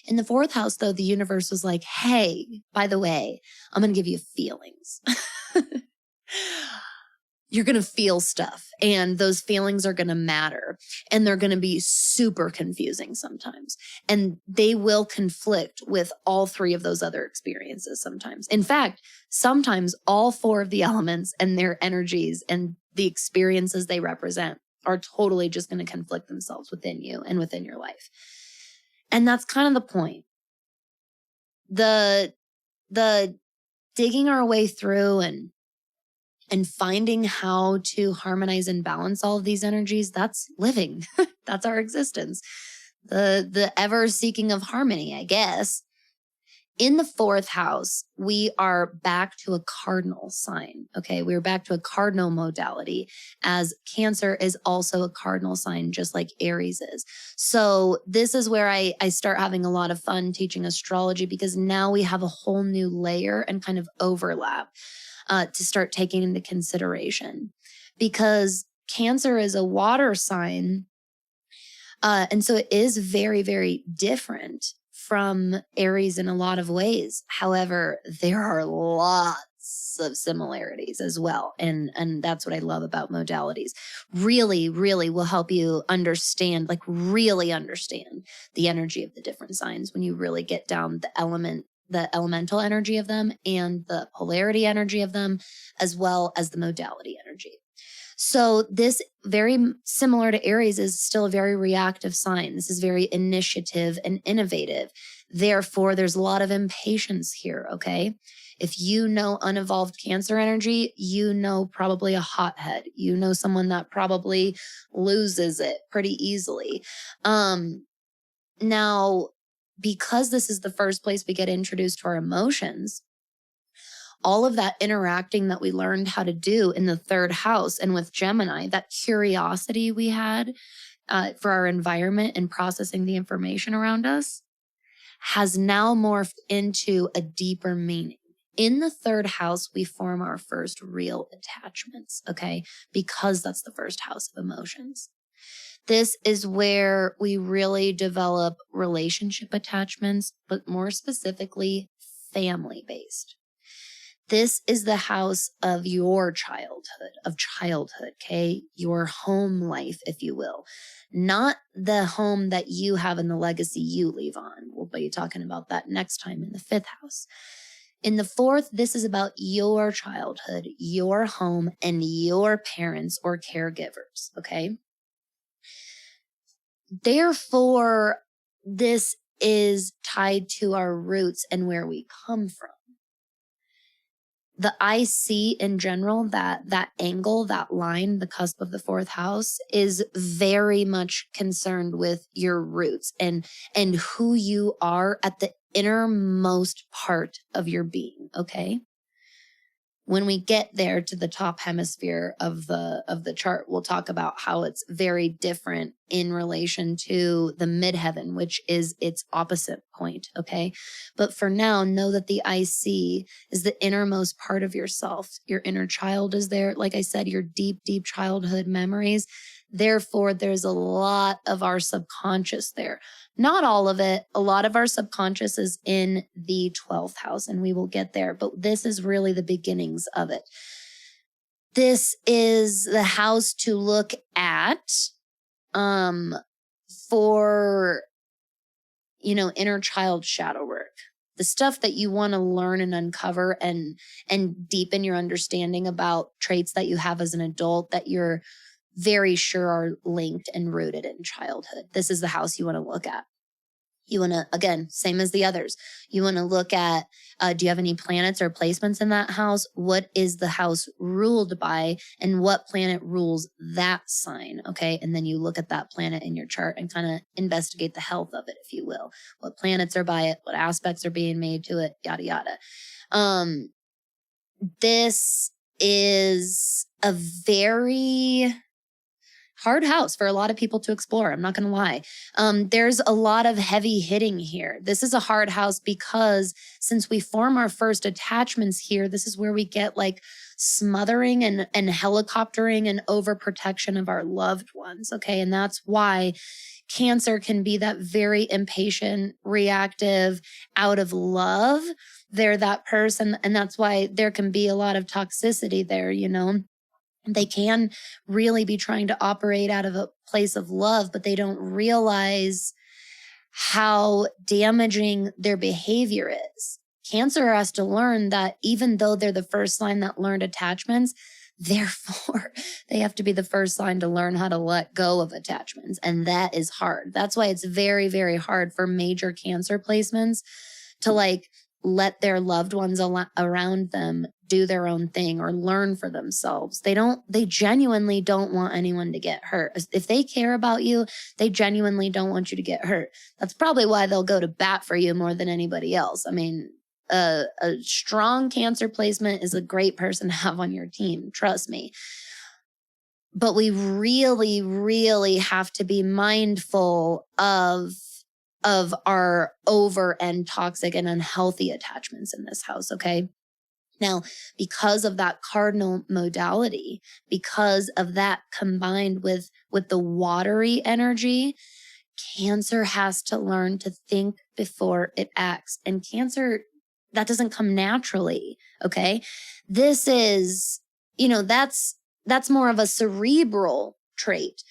[SPEAKER 1] In the fourth house, though, the universe was like, hey, by the way, I'm going to give you feelings. You're going to feel stuff, and those feelings are going to matter, and they're going to be super confusing sometimes. And they will conflict with all three of those other experiences sometimes. In fact, sometimes all four of the elements and their energies and the experiences they represent are totally just going to conflict themselves within you and within your life. And that's kind of the point. The digging our way through and finding how to harmonize and balance all of these energies, that's living. That's our existence. The ever seeking of harmony, I guess. In the fourth house, we are back to a cardinal sign. Okay, we're back to a cardinal modality, as Cancer is also a cardinal sign, just like Aries is. So this is where I start having a lot of fun teaching astrology, because now we have a whole new layer and kind of overlap to start taking into consideration. Because Cancer is a water sign, and so it is very, very different from Aries in a lot of ways. However, there are lots of similarities as well. And that's what I love about modalities. Really, really will help you understand, like really understand the energy of the different signs when you really get down the elemental energy of them and the polarity energy of them, as well as the modality energy. So this, very similar to Aries, is still a very reactive sign. This is very initiative and innovative. Therefore, there's a lot of impatience here, okay? If you know unevolved Cancer energy, you know probably a hothead. You know someone that probably loses it pretty easily. Now, because this is the first place we get introduced to our emotions, all of that interacting that we learned how to do in the third house and with Gemini, that curiosity we had for our environment and processing the information around us, has now morphed into a deeper meaning. in the third house, we form our first real attachments, okay? Because that's the first house of emotions. This is where we really develop relationship attachments, but more specifically, family-based. This is the house of your childhood, okay? Your home life, if you will. Not the home that you have and the legacy you leave on. We'll be talking about that next time in the fifth house. In the fourth, this is about your childhood, your home, and your parents or caregivers, okay? Therefore, this is tied to our roots and where we come from. The IC in general, that angle, that line, the cusp of the fourth house, is very much concerned with your roots and who you are at the innermost part of your being, okay? When we get there to the top hemisphere of the chart, we'll talk about how it's very different in relation to the midheaven, which is its opposite point, okay? But for now, know that the IC is the innermost part of yourself. Your inner child is there. Like I said, your deep, deep childhood memories. Therefore, there's a lot of our subconscious there. Not all of it. A lot of our subconscious is in the 12th house, and we will get there. But this is really the beginnings of it. This is the house to look at for, inner child shadow work. The stuff that you want to learn and uncover and deepen your understanding about traits that you have as an adult that you're very sure are linked and rooted in childhood. This is the house you want to look at. You want to, again, same as the others. You want to look at, do you have any planets or placements in that house? What is the house ruled by and what planet rules that sign? Okay. And then you look at that planet in your chart and kind of investigate the health of it, if you will. What planets are by it, what aspects are being made to it, yada, yada. This is a very hard house for a lot of people to explore. I'm not going to lie. There's a lot of heavy hitting here. This is a hard house because since we form our first attachments here, this is where we get like smothering and helicoptering and overprotection of our loved ones. Okay. And that's why Cancer can be that very impatient, reactive, out of love. They're that person. And that's why there can be a lot of toxicity there, They can really be trying to operate out of a place of love, but they don't realize how damaging their behavior is. Cancer has to learn that even though they're the first sign that learned attachments, therefore they have to be the first sign to learn how to let go of attachments. And that is hard. That's why it's very, very hard for major Cancer placements to let their loved ones around them do their own thing or learn for themselves. They genuinely don't want anyone to get hurt. If they care about you, they genuinely don't want you to get hurt. That's probably why they'll go to bat for you more than anybody else. I mean, a strong Cancer placement is a great person to have on your team. Trust me. But we really, really have to be mindful of our over and toxic and unhealthy attachments in this house, okay? Now, because of that cardinal modality, because of that combined with the watery energy, Cancer has to learn to think before it acts. And Cancer, that doesn't come naturally, okay? This is, that's more of a cerebral trait.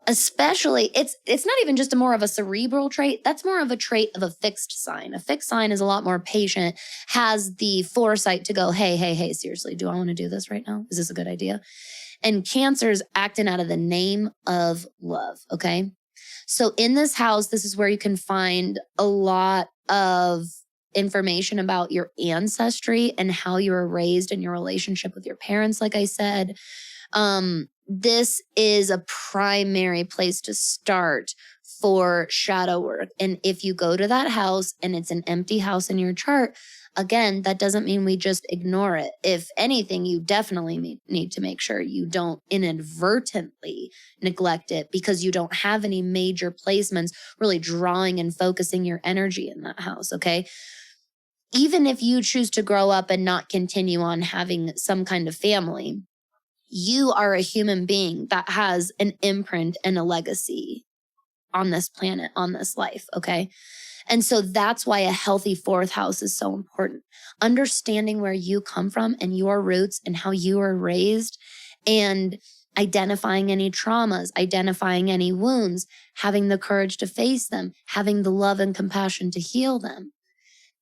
[SPEAKER 1] Especially, it's not even just more of a cerebral trait. That's more of a trait of a fixed sign. A fixed sign is a lot more patient, has the foresight to go, hey, seriously, do I want to do this right now? Is this a good idea? And Cancer's acting out of the name of love, okay? So in this house, this is where you can find a lot of information about your ancestry and how you were raised and your relationship with your parents, like I said. This is a primary place to start for shadow work. And if you go to that house and it's an empty house in your chart, again, that doesn't mean we just ignore it. If anything, you definitely need to make sure you don't inadvertently neglect it because you don't have any major placements really drawing and focusing your energy in that house, okay? even if you choose to grow up and not continue on having some kind of family, you are a human being that has an imprint and a legacy on this planet, on this life, okay? And so that's why a healthy fourth house is so important. Understanding where you come from and your roots and how you were raised, and identifying any traumas, identifying any wounds, having the courage to face them, having the love and compassion to heal them.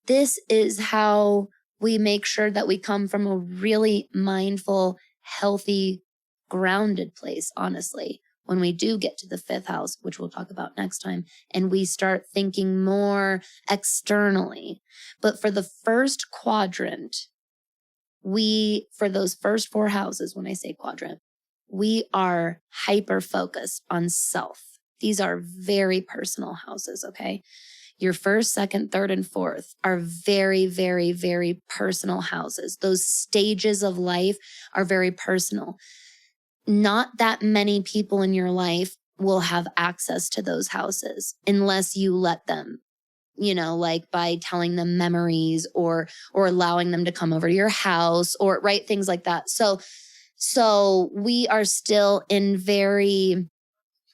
[SPEAKER 1] This is how we make sure that we come from a really mindful, healthy, grounded place, honestly, when we do get to the fifth house, which we'll talk about next time, and we start thinking more externally. But for the first quadrant, for those first four houses, when I say quadrant, we are hyper-focused on self. These are very personal houses, okay? Your first, second, third, and fourth are very, very, very personal houses. Those stages of life are very personal. Not that many people in your life will have access to those houses unless you let them, like by telling them memories or allowing them to come over to your house or right, things like that. So we are still in very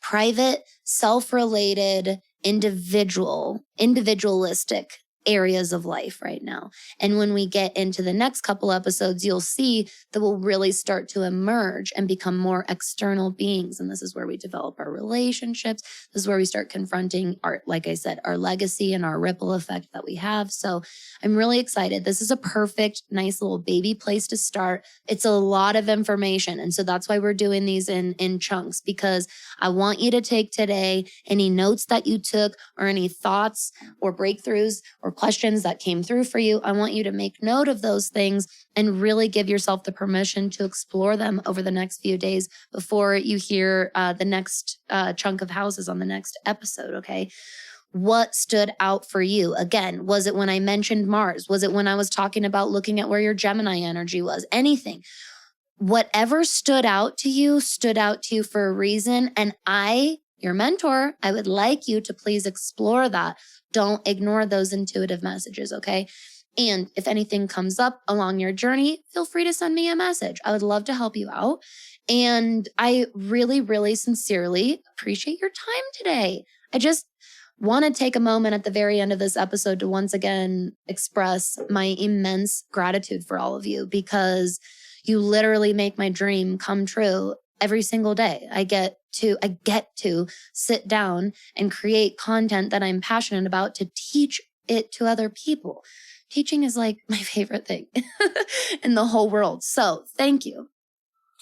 [SPEAKER 1] private, self-related, individualistic areas of life right now. And when we get into the next couple episodes, you'll see that we'll really start to emerge and become more external beings. And this is where we develop our relationships. This is where we start confronting like I said, our legacy and our ripple effect that we have. So I'm really excited. This is a perfect, nice little baby place to start. It's a lot of information. And so that's why we're doing these in chunks, because I want you to take today any notes that you took or any thoughts or breakthroughs or questions that came through for you. I want you to make note of those things and really give yourself the permission to explore them over the next few days before you hear the next chunk of houses on the next episode, okay? What stood out for you? Again, was it when I mentioned Mars? Was it when I was talking about looking at where your Gemini energy was? Anything. Whatever stood out to you for a reason. And your mentor, I would like you to please explore that. Don't ignore those intuitive messages, okay? And if anything comes up along your journey, feel free to send me a message. I would love to help you out. And I really, really sincerely appreciate your time today. I just want to take a moment at the very end of this episode to once again express my immense gratitude for all of you, because you literally make my dream come true every single day. I get to sit down and create content that I'm passionate about to teach it to other people. Teaching is like my favorite thing in the whole world. So thank you.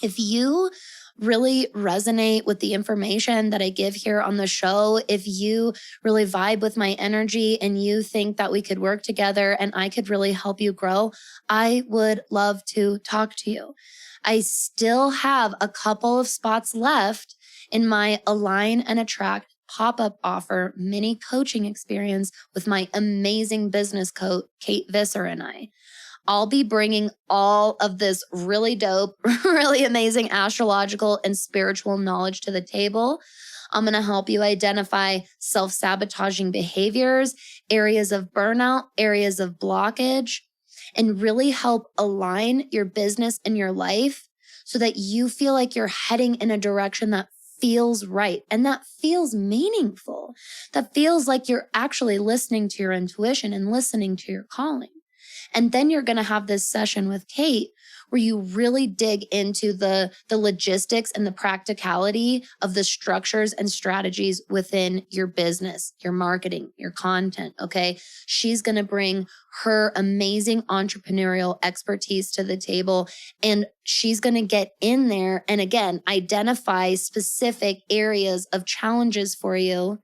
[SPEAKER 1] If you really resonate with the information that I give here on the show, if you really vibe with my energy and you think that we could work together and I could really help you grow, I would love to talk to you. I still have a couple of spots left in my Align and Attract pop-up offer mini coaching experience with my amazing business coach, Kate Visser, and I. I'll be bringing all of this really dope, really amazing astrological and spiritual knowledge to the table. I'm going to help you identify self-sabotaging behaviors, areas of burnout, areas of blockage, and really help align your business and your life so that you feel like you're heading in a direction that feels right and that feels meaningful, that feels like you're actually listening to your intuition and listening to your calling. And then you're going to have this session with Kate where you really dig into the logistics and the practicality of the structures and strategies within your business, your marketing, your content, okay? She's going to bring her amazing entrepreneurial expertise to the table, and she's going to get in there and, again, identify specific areas of challenges for you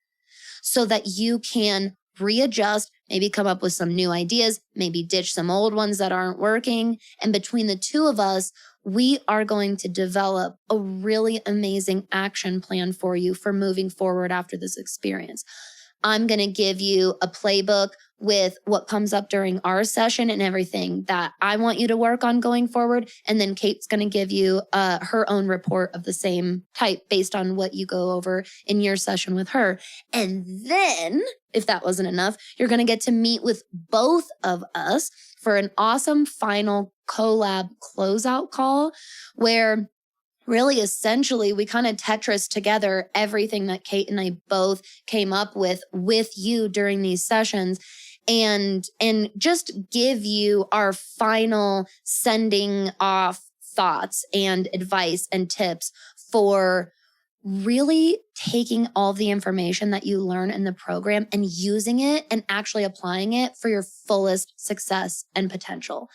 [SPEAKER 1] so that you can readjust, maybe come up with some new ideas, maybe ditch some old ones that aren't working. And between the two of us, we are going to develop a really amazing action plan for you for moving forward after this experience. I'm going to give you a playbook with what comes up during our session and everything that I want you to work on going forward. And then Kate's going to give you her own report of the same type based on what you go over in your session with her. And then, if that wasn't enough, you're going to get to meet with both of us for an awesome final collab closeout call where really, essentially, we kind of Tetris together everything that Kate and I both came up with you during these sessions and just give you our final sending off thoughts and advice and tips for really taking all the information that you learn in the program and using it and actually applying it for your fullest success and potential.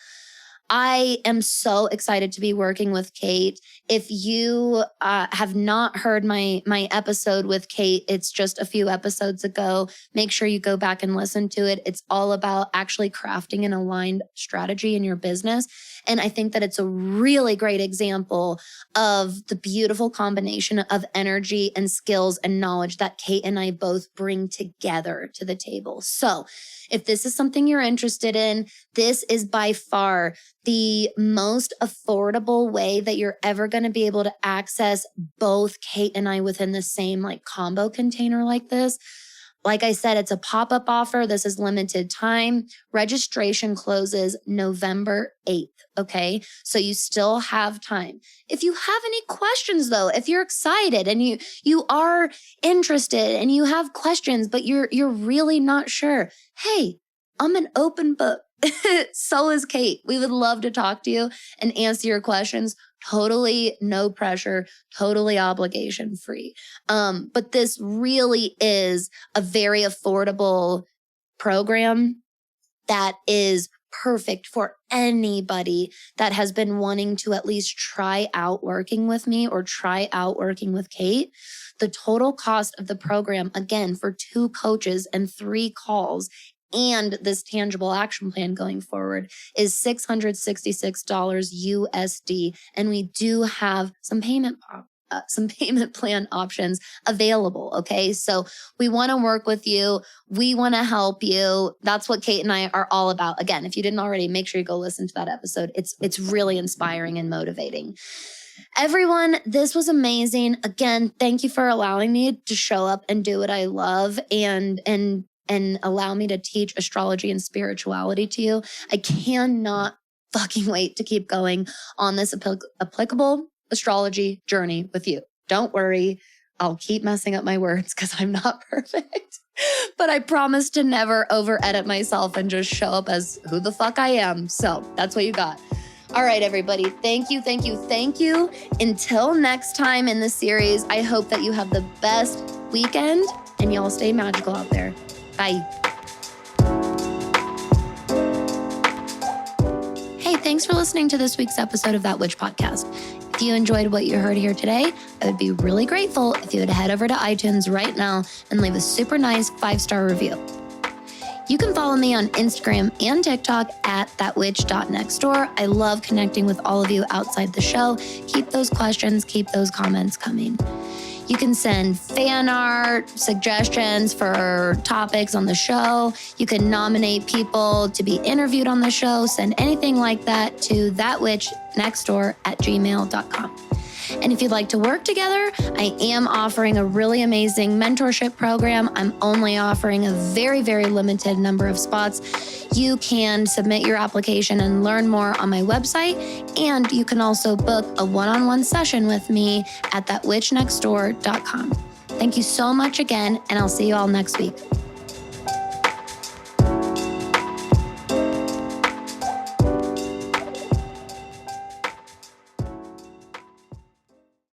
[SPEAKER 1] I am so excited to be working with Kate. If you have not heard my episode with Kate, it's just a few episodes ago. Make sure you go back and listen to it. It's all about actually crafting an aligned strategy in your business. And I think that it's a really great example of the beautiful combination of energy and skills and knowledge that Kate and I both bring together to the table. So if this is something you're interested in, this is by far the most affordable way that you're ever going to be able to access both Kate and I within the same like combo container like this. Like I said, it's a pop-up offer. This is limited time. Registration closes November 8th. Okay. So you still have time. If you have any questions though, if you're excited and you are interested and you have questions, but you're really not sure. Hey, I'm an open book. So is Kate. We would love to talk to you and answer your questions. Totally no pressure, totally obligation free. But this really is a very affordable program that is perfect for anybody that has been wanting to at least try out working with me or try out working with Kate. The total cost of the program, again, for 2 coaches and 3 calls and this tangible action plan going forward is $666 USD. And we do have some payment plan options available. Okay. So we want to work with you. We want to help you. That's what Kate and I are all about. Again, if you didn't already, make sure you go listen to that episode. It's really inspiring and motivating. Everyone, this was amazing. Again, thank you for allowing me to show up and do what I love and allow me to teach astrology and spirituality to you. I cannot fucking wait to keep going on this applicable astrology journey with you. Don't worry. I'll keep messing up my words because I'm not perfect. But I promise to never over-edit myself and just show up as who the fuck I am. So that's what you got. All right, everybody. Thank you, thank you, thank you. Until next time in the series, I hope that you have the best weekend and y'all stay magical out there. Bye. Hey, thanks for listening to this week's episode of That Witch Podcast. If you enjoyed what you heard here today, I would be really grateful if you would head over to iTunes right now and leave a super nice 5-star review. You can follow me on Instagram and TikTok at thatwitch.nextdoor. I love connecting with all of you outside the show. Keep those questions, keep those comments coming. You can send fan art, suggestions for topics on the show. You can nominate people to be interviewed on the show. Send anything like that to thatwitchnextdoor@gmail.com. And if you'd like to work together, I am offering a really amazing mentorship program. I'm only offering a very, very limited number of spots. You can submit your application and learn more on my website. And you can also book a one-on-one session with me at thatwitchnextdoor.com. Thank you so much again, and I'll see you all next week.